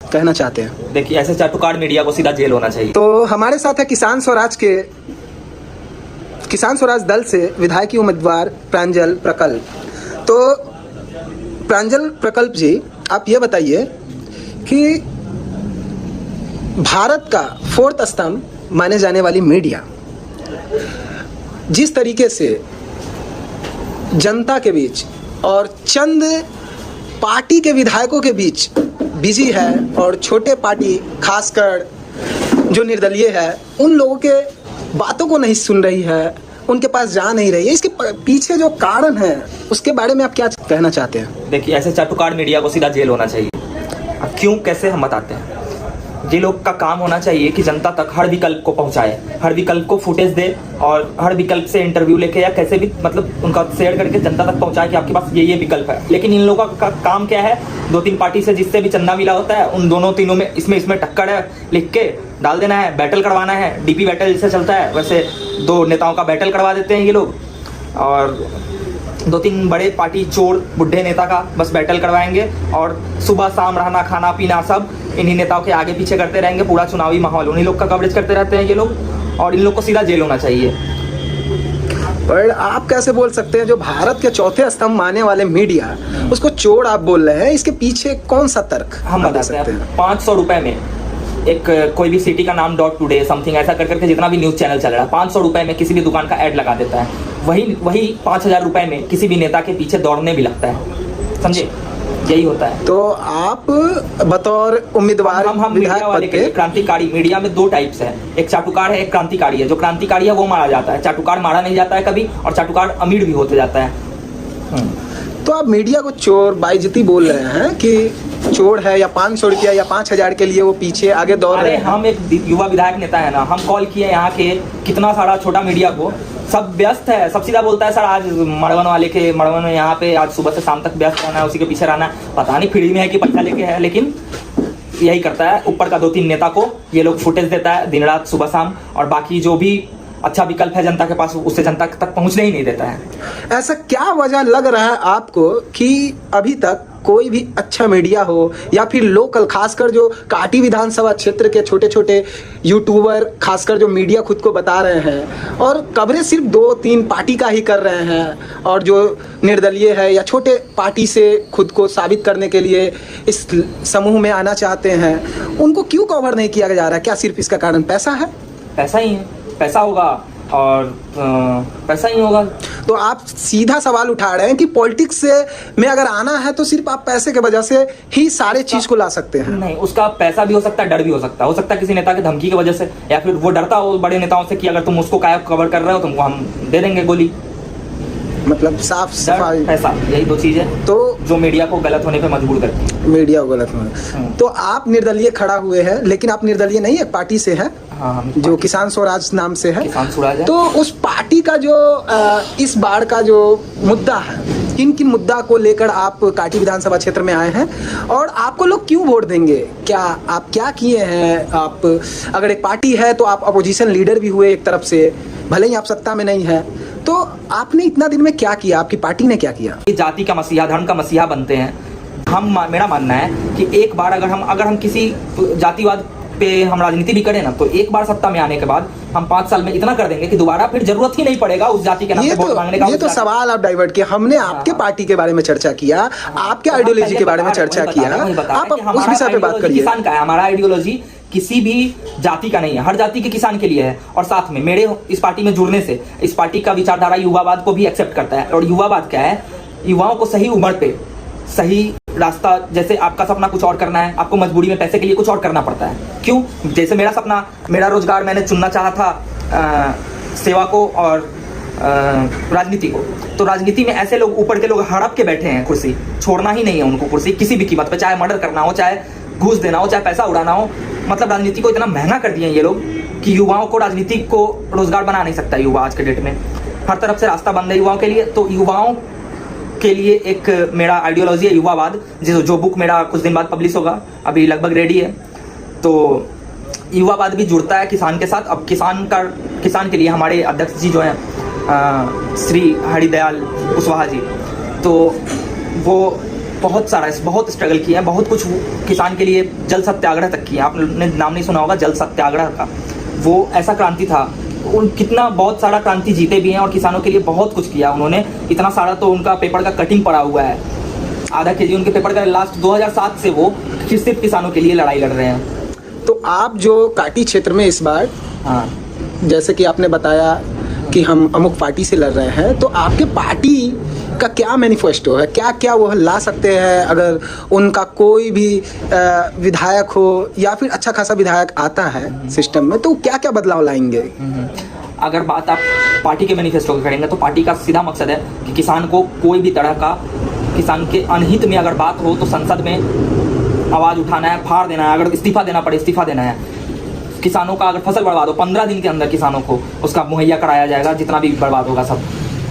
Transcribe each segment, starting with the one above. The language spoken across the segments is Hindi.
कहना चाहते हैं? देखिए, ऐसे चाटुकार मीडिया को सीधा जेल होना चाहिए। तो हमारे साथ है किसान स्वराज दल से विधायकी उम्मीदवार प्रांजल प्रकल्प। तो प्रांजल प्रकल्प जी, आप ये बताइए कि भारत का 4th स्तंभ माने जाने वाली मीडिया जिस तरीके से जनता के बीच और चंद पार्टी के विधायकों के बीच बिजी है, और छोटे पार्टी खासकर जो निर्दलीय है उन लोगों के बातों को नहीं सुन रही है, उनके पास जा नहीं रही है, इसके पीछे जो कारण है उसके बारे में आप क्या कहना चाहते हैं? देखिए, ऐसे चाटुकार मीडिया को सीधा जेल होना चाहिए। अब क्यों, कैसे हम बताते हैं। ये लोग का काम होना चाहिए कि जनता तक हर विकल्प को पहुंचाए, हर विकल्प को फुटेज दे और हर विकल्प से इंटरव्यू लेके या कैसे भी मतलब उनका शेयर करके जनता तक पहुंचाए कि आपके पास ये विकल्प है। लेकिन इन लोगों का काम क्या है, 2-3 पार्टी से जिससे भी चंदा मिला होता है उन दोनों तीनों में इसमें टक्कर है, लिख के डाल देना है, बैटल करवाना है। डीपी बैटल जैसे चलता है वैसे 2 नेताओं का बैटल करवा देते हैं ये लोग, और 2-3 बड़े पार्टी चोर बुढ़े नेता का बस बैटल करवाएंगे, और सुबह शाम रहना खाना पीना सब इन्हीं नेताओं के आगे पीछे करते रहेंगे। पूरा चुनावी माहौल उन्हीं लोग का कवरेज करते रहते हैं ये लोग, और इन लोग को सीधा जेल होना चाहिए। पर आप कैसे बोल सकते हैं जो भारत के 4थे स्तंभ मानने वाले मीडिया उसको चोर आप बोल रहे हैं? इसके पीछे कौन सा तर्क हम बता सकते हैं? 500 रुपए में एक कोई भी सिटी का नाम .today समथिंग ऐसा करके जितना भी न्यूज चैनल चल रहा है, 500 रुपए में किसी भी दुकान का ऐड लगा देता है। वही 5000 रुपए में किसी भी नेता के पीछे दौड़ने भी लगता है, समझे? यही होता है। तो आप बतौर उम्मीदवार हम मीडिया वाले के क्रांतिकारी, मीडिया में 2 टाइप्स है, एक चाटुकार है, एक क्रांतिकारी है। जो क्रांतिकारी है वो मारा जाता है, चाटुकार मारा नहीं जाता है कभी, और चाटुकार अमीर भी होते जाता है। तो आप मीडिया को चोर बाइज्जती बोल रहे हैं कि चोर है, या 500 रुपया या 5000 के लिए वो पीछे आगे दौड़ रहे हैं? हम एक युवा विधायक नेता है ना, हम कॉल किए यहाँ के कितना सारा छोटा मीडिया को, सब व्यस्त है, सब सीधा बोलता है सर आज मड़वन में यहाँ पे आज सुबह से शाम तक व्यस्त रहना है, उसी के पीछे रहना है। पता नहीं फ्री में है कि पैसा लेके है, लेकिन यही करता है। ऊपर का 2-3 नेता को ये लोग फुटेज देता है दिन रात सुबह शाम, और बाकी जो भी अच्छा विकल्प है जनता के पास उससे जनता तक पहुंचने ही नहीं देता है। ऐसा क्या वजह लग रहा है आपको कि अभी तक कोई भी अच्छा मीडिया हो, या फिर लोकल खासकर जो काटी विधानसभा क्षेत्र के छोटे छोटे यूट्यूबर खासकर जो मीडिया खुद को बता रहे हैं और कवरेज सिर्फ 2-3 पार्टी का ही कर रहे हैं, और जो निर्दलीय है या छोटे पार्टी से खुद को साबित करने के लिए इस समूह में आना चाहते हैं, उनको क्यों कवर नहीं किया जा रहा है? क्या सिर्फ इसका कारण पैसा है? पैसा ही है, पैसा होगा और पैसा ही होगा। तो आप सीधा सवाल उठा रहे हैं कि पॉलिटिक्स में अगर आना है तो सिर्फ आप पैसे के वजह से ही सारे चीज को ला सकते हैं? नहीं, उसका पैसा भी हो सकता है, डर भी हो सकता है किसी नेता की धमकी की वजह से, या फिर वो डरता हो बड़े नेताओं से कि अगर तुम उसको कवर कर रहे हो तुमको हम दे देंगे गोली। मतलब साफ सफाई पैसा, यही 2 चीजें तो जो मीडिया को गलत होने पे मजबूर करती है। मीडिया को गलत होने। तो आप निर्दलीय खड़ा हुए हैं, लेकिन आप निर्दलीय नहीं है, पार्टी से है। हाँ, जो किसान स्वराज नाम से है। किसान स्वराज है। तो उस पार्टी का जो इस बार का जो मुद्दा है, किन मुद्दा को लेकर आप काटी विधानसभा क्षेत्र में आए हैं, और आपको लोग क्यों वोट देंगे? क्या आप क्या किए हैं? आप अगर एक पार्टी है तो आप अपोजिशन लीडर भी हुए एक तरफ से, भले ही आप सत्ता में नहीं है, तो आपने इतना दिन में क्या किया? आपकी पार्टी ने क्या किया? जाति का मसीहा, धर्म का मसीहा बनते हैं। मेरा मानना है कि एक बार अगर हम किसी जातिवाद पे हम राजनीति भी करें ना, तो एक बार सत्ता में आने के बाद हम 5 साल में इतना कर देंगे कि दोबारा फिर जरूरत ही नहीं पड़ेगा उस जाति के नाम पे वोट मांगने का। ये तो सवाल आप डाइवर्ट किया। हमने आपके पार्टी के बारे में चर्चा किया, आपके आइडियोलॉजी के बारे में चर्चा किया, आप उस विषय पे बात करिए। किसान का है, हमारा आइडियोलॉजी किसी भी जाति का नहीं है, हर जाति के किसान के लिए है। और साथ में मेरे इस पार्टी में जुड़ने से इस पार्टी का विचारधारा युवावाद को भी एक्सेप्ट करता है। और युवावाद क्या है? युवाओं को सही उम्र पे सही रास्ता, जैसे आपका सपना कुछ और करना है, आपको मजबूरी में पैसे के लिए कुछ और करना पड़ता है। क्यों? जैसे मेरा सपना, मेरा रोजगार मैंने चुनना चाहा था सेवा को और राजनीति को, तो राजनीति में ऐसे लोग ऊपर के लोग हड़प के बैठे हैं, कुर्सी छोड़ना ही नहीं है उनको, कुर्सी किसी भी कीमत पे, चाहे मर्डर करना हो, चाहे घूस देना हो, चाहे पैसा उड़ाना हो। मतलब राजनीति को इतना महंगा कर दिए हैं ये लोग कि युवाओं को राजनीति को रोजगार बना नहीं सकता युवा आज के डेट में। हर तरफ से रास्ता बंद है युवाओं के लिए। तो युवाओं के लिए एक मेरा आइडियोलॉजी है युवावाद, जो बुक मेरा कुछ दिन बाद पब्लिश होगा, अभी लगभग रेडी है। तो युवावाद भी जुड़ता है किसान के साथ। अब किसान के लिए हमारे अध्यक्ष जी जो हैं श्री हरिदयाल कुशवाहा जी, तो वो बहुत सारा बहुत स्ट्रगल किया है, बहुत कुछ किसान के लिए जल सत्याग्रह तक किया। आपने नाम नहीं सुना होगा जल सत्याग्रह का, वो ऐसा क्रांति था। उन कितना बहुत सारा क्रांति जीते भी हैं और किसानों के लिए बहुत कुछ किया उन्होंने। इतना सारा तो उनका पेपर का कटिंग पड़ा हुआ है, आधा केजी उनके पेपर का लास्ट 2007 से वो सिर्फ किसानों के लिए लड़ाई लड़ रहे हैं। तो आप जो काटी क्षेत्र में इस बार, हाँ, जैसे कि आपने बताया कि हम अमुक पार्टी से लड़ रहे हैं, तो आपके पार्टी का क्या मैनिफेस्टो है, क्या क्या वो ला सकते हैं? अगर उनका कोई भी विधायक हो या फिर अच्छा खासा विधायक आता है सिस्टम में, तो क्या क्या बदलाव लाएंगे? अगर बात आप पार्टी के मैनिफेस्टो की करेंगे तो पार्टी का सीधा मकसद है कि किसान को कोई भी तरह का, किसान के अनहित में अगर बात हो तो संसद में आवाज़ उठाना है, फाड़ देना है, अगर इस्तीफा देना पड़े इस्तीफा देना है। किसानों का अगर फसल बर्बाद हो 15 दिन के अंदर किसानों को उसका मुहैया कराया जाएगा, जितना भी बर्बाद होगा सब,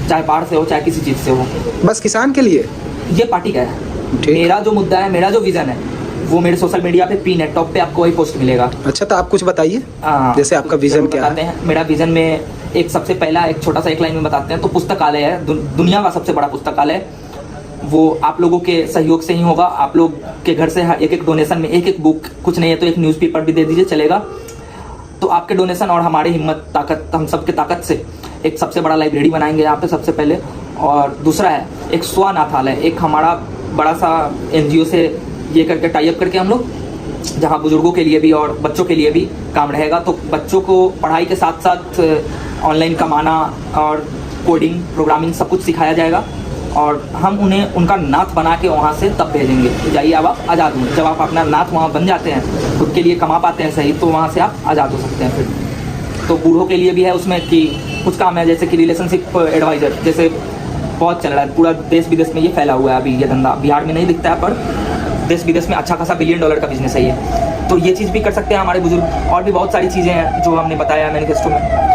चाहे बाढ़ से हो चाहे किसी चीज़ से हो। बस किसान के लिए ये पार्टी का है। मेरा जो मुद्दा है, मेरा जो विज़न है, वो मेरे सोशल मीडिया पे पिन है, टॉप पे आपको वही पोस्ट मिलेगा। अच्छा, तो आप कुछ बताइए, जैसे आपका विजन क्या बताते हैं। मेरा विजन में एक सबसे पहला एक छोटा सा एक लाइन में बताते हैं तो पुस्तकालय है, दुनिया का सबसे बड़ा पुस्तकालय। वो आप लोगों के सहयोग से ही होगा। आप लोग के घर से एक एक डोनेशन में एक एक बुक, कुछ नहीं है तो एक न्यूज़पेपर भी दे दीजिए, चलेगा। तो आपके डोनेशन और हमारी हिम्मत, ताकत, हम सब के ताकत से एक सबसे बड़ा लाइब्रेरी बनाएंगे यहाँ पे सबसे पहले। और दूसरा है एक स्वनाथालय, एक हमारा बड़ा सा NGO से ये करके टाई अप करके हम लोग, जहाँ बुजुर्गों के लिए भी और बच्चों के लिए भी काम रहेगा। तो बच्चों को पढ़ाई के साथ साथ ऑनलाइन कमाना और कोडिंग, प्रोग्रामिंग सब कुछ सिखाया जाएगा और हम उन्हें उनका नाथ बना के वहाँ से तब भेजेंगे कि जाइए अब आप आज़ाद हो। जब आप अपना नाथ वहाँ बन जाते हैं, खुद के लिए कमा पाते हैं सही, तो वहाँ से आप आज़ाद हो सकते हैं। फिर तो बूढ़ों के लिए भी है उसमें कि कुछ काम है, जैसे कि रिलेशनशिप एडवाइज़र, जैसे बहुत चल रहा है, पूरा देश विदेश में ये फैला हुआ है अभी ये धंधा। बिहार में नहीं दिखता है पर देश विदेश में अच्छा खासा $1 बिलियन का बिजनेस है ये। तो ये चीज़ भी कर सकते हैं हमारे बुजुर्ग। और भी बहुत सारी चीज़ें हैं जो हमने बताया मैनिफेस्टो में।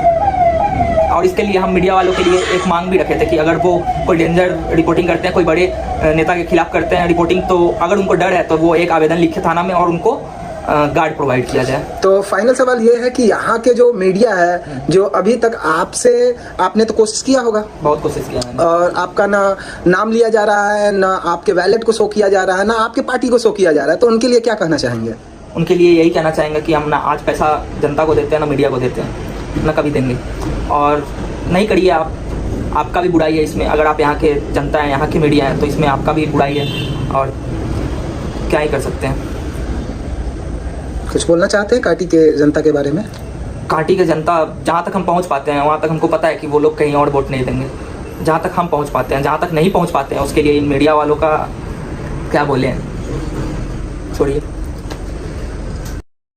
और इसके लिए हम मीडिया वालों के लिए एक मांग भी रखे थे कि अगर वो कोई डेंजर रिपोर्टिंग करते हैं, कोई बड़े नेता के खिलाफ करते हैं रिपोर्टिंग, तो अगर उनको डर है तो वो एक आवेदन लिखे थाना में और उनको गार्ड प्रोवाइड किया जाए। तो फाइनल सवाल ये है कि यहाँ के जो मीडिया है, जो अभी तक आपने तो कोशिश किया होगा, बहुत कोशिश किया मैंने, और आपका ना नाम लिया जा रहा है, ना आपके वैलेट को शो किया जा रहा है, ना आपके पार्टी को शो किया जा रहा है, तो उनके लिए क्या कहना चाहेंगे? उनके लिए यही कहना चाहेंगे कि हम ना आज पैसा जनता को देते हैं, ना मीडिया को देते हैं, ना कभी देंगे। और नहीं करिए आप, आपका भी बुराई है इसमें। अगर आप यहाँ के जनता हैं, यहाँ के मीडिया हैं, तो इसमें आपका भी बुराई है और क्या ही कर सकते हैं। कुछ बोलना चाहते हैं काटी के जनता के बारे में? काटी के जनता, जहाँ तक हम पहुँच पाते हैं वहाँ तक हमको पता है कि वो लोग कहीं और वोट नहीं देंगे। जहाँ तक हम पहुँच पाते हैं, जहाँ तक नहीं पहुँच पाते हैं उसके लिए इन मीडिया वालों का क्या बोले, छोड़िए।